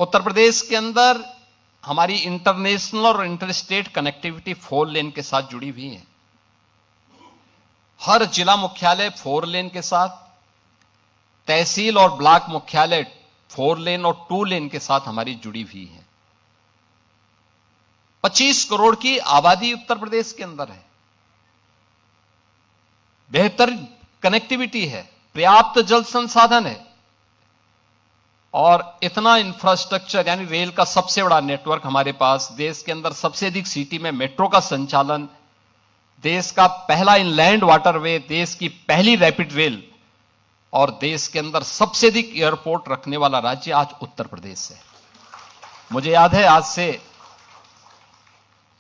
उत्तर प्रदेश के अंदर हमारी इंटरनेशनल और इंटर स्टेट कनेक्टिविटी 4 लेन के साथ जुड़ी हुई है। हर जिला मुख्यालय 4 लेन के साथ, तहसील और ब्लॉक मुख्यालय 4 लेन और 2 लेन के साथ हमारी जुड़ी हुई है। 25 करोड़ की आबादी उत्तर प्रदेश के अंदर है, बेहतर कनेक्टिविटी है, पर्याप्त जल संसाधन है और इतना इंफ्रास्ट्रक्चर यानी रेल का सबसे बड़ा नेटवर्क हमारे पास, देश के अंदर सबसे अधिक सिटी में मेट्रो का संचालन, देश का पहला इनलैंड वाटरवे, देश की पहली रैपिड रेल और देश के अंदर सबसे अधिक एयरपोर्ट रखने वाला राज्य आज उत्तर प्रदेश है। मुझे याद है आज से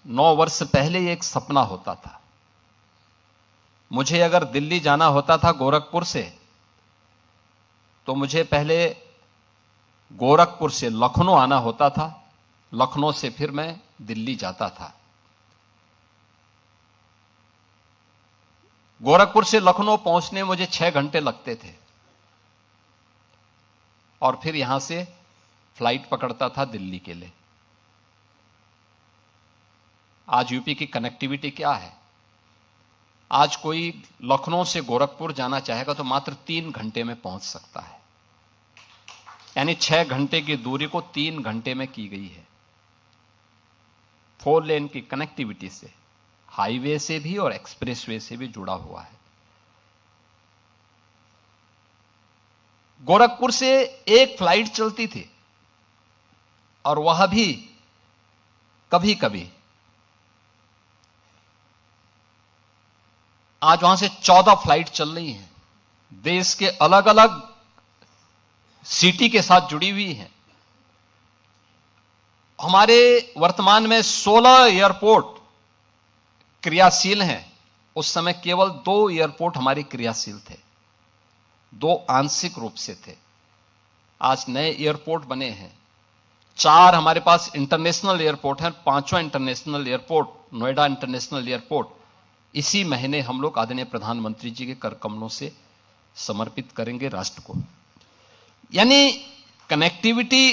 9 वर्ष पहले एक सपना होता था। मुझे अगर दिल्ली जाना होता था गोरखपुर से, तो मुझे पहले गोरखपुर से लखनऊ आना होता था, लखनऊ से फिर मैं दिल्ली जाता था। गोरखपुर से लखनऊ पहुंचने में मुझे 6 घंटे लगते थे और फिर यहां से फ्लाइट पकड़ता था दिल्ली के लिए। आज यूपी की कनेक्टिविटी क्या है? आज कोई लखनऊ से गोरखपुर जाना चाहेगा तो मात्र 3 घंटे में पहुंच सकता है, यानी 6 घंटे की दूरी को 3 घंटे में की गई है। 4 लेन की कनेक्टिविटी से, हाईवे से भी और एक्सप्रेसवे से भी जुड़ा हुआ है। गोरखपुर से एक फ्लाइट चलती थी और वह भी कभी कभी, आज वहां से 14 फ्लाइट चल रही हैं, देश के अलग अलग सिटी के साथ जुड़ी हुई हैं। हमारे वर्तमान में 16 एयरपोर्ट क्रियाशील हैं। उस समय केवल 2 एयरपोर्ट हमारे क्रियाशील थे, 2 आंशिक रूप से थे। आज नए एयरपोर्ट बने हैं, 4 हमारे पास इंटरनेशनल एयरपोर्ट हैं, 5वां international airport Noida international airport इसी महीने हम लोग आदरणीय प्रधानमंत्री जी के कर कमलों से समर्पित करेंगे राष्ट्र को। यानी कनेक्टिविटी,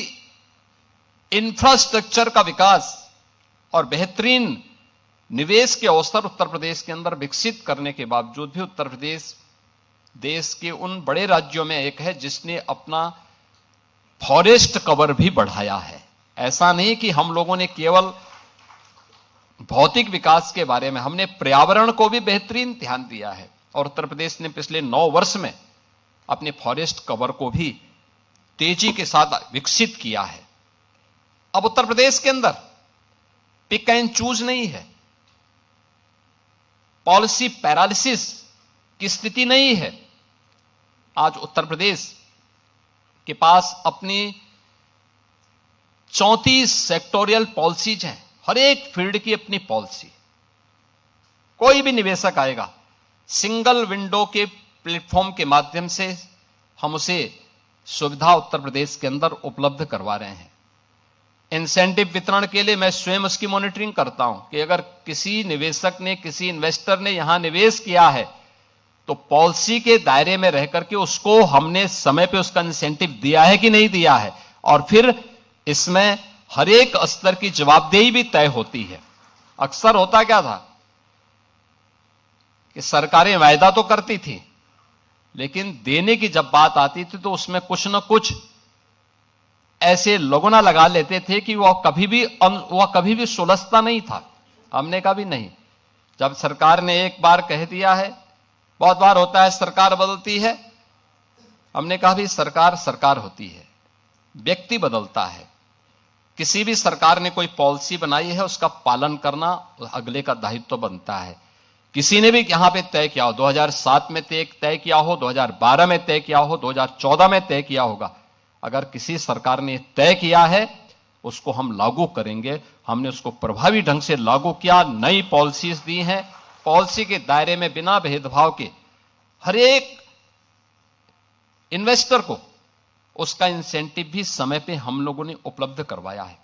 इंफ्रास्ट्रक्चर का विकास और बेहतरीन निवेश के अवसर उत्तर प्रदेश के अंदर विकसित करने के बावजूद भी उत्तर प्रदेश देश के उन बड़े राज्यों में एक है जिसने अपना फॉरेस्ट कवर भी बढ़ाया है। ऐसा नहीं कि हम लोगों ने केवल भौतिक विकास के बारे में, हमने पर्यावरण को भी बेहतरीन ध्यान दिया है और उत्तर प्रदेश ने पिछले 9 वर्ष में अपने फॉरेस्ट कवर को भी तेजी के साथ विकसित किया है। अब उत्तर प्रदेश के अंदर पिक एंड चूज नहीं है, पॉलिसी पैरालिसिस की स्थिति नहीं है। आज उत्तर प्रदेश के पास अपनी 34 सेक्टोरियल पॉलिसीज हैं, हर एक फील्ड की अपनी पॉलिसी। कोई भी निवेशक आएगा, सिंगल विंडो के प्लेटफॉर्म के माध्यम से हम उसे सुविधा उत्तर प्रदेश के अंदर उपलब्ध करवा रहे हैं। इंसेंटिव वितरण के लिए मैं स्वयं उसकी मॉनिटरिंग करता हूं कि अगर किसी निवेशक ने, किसी इन्वेस्टर ने यहां निवेश किया है तो पॉलिसी के दायरे में रहकर के उसको हमने समय पे उसका इंसेंटिव दिया है कि नहीं दिया है, और फिर इसमें हर एक स्तर की जवाबदेही भी तय होती है। अक्सर होता क्या था कि सरकारें वायदा तो करती थी, लेकिन देने की जब बात आती थी तो उसमें कुछ न कुछ ऐसे लोगों लगा लेते थे कि वह कभी भी सुलझता नहीं था। हमने कहा भी नहीं, जब सरकार ने एक बार कह दिया है, बहुत बार होता है सरकार बदलती है, हमने कहा भी सरकार सरकार होती है, व्यक्ति बदलता है। किसी भी सरकार ने कोई पॉलिसी बनाई है उसका पालन करना अगले का दायित्व बनता है। किसी ने भी यहां पे तय किया हो, 2007 में तय किया हो, 2012 में तय किया हो, 2014 में तय किया होगा, अगर किसी सरकार ने तय किया है उसको हम लागू करेंगे। हमने उसको प्रभावी ढंग से लागू किया, नई पॉलिसीज दी हैं, पॉलिसी के दायरे में बिना भेदभाव के हर एक इन्वेस्टर को उसका इंसेंटिव भी समय पे हम लोगों ने उपलब्ध करवाया है।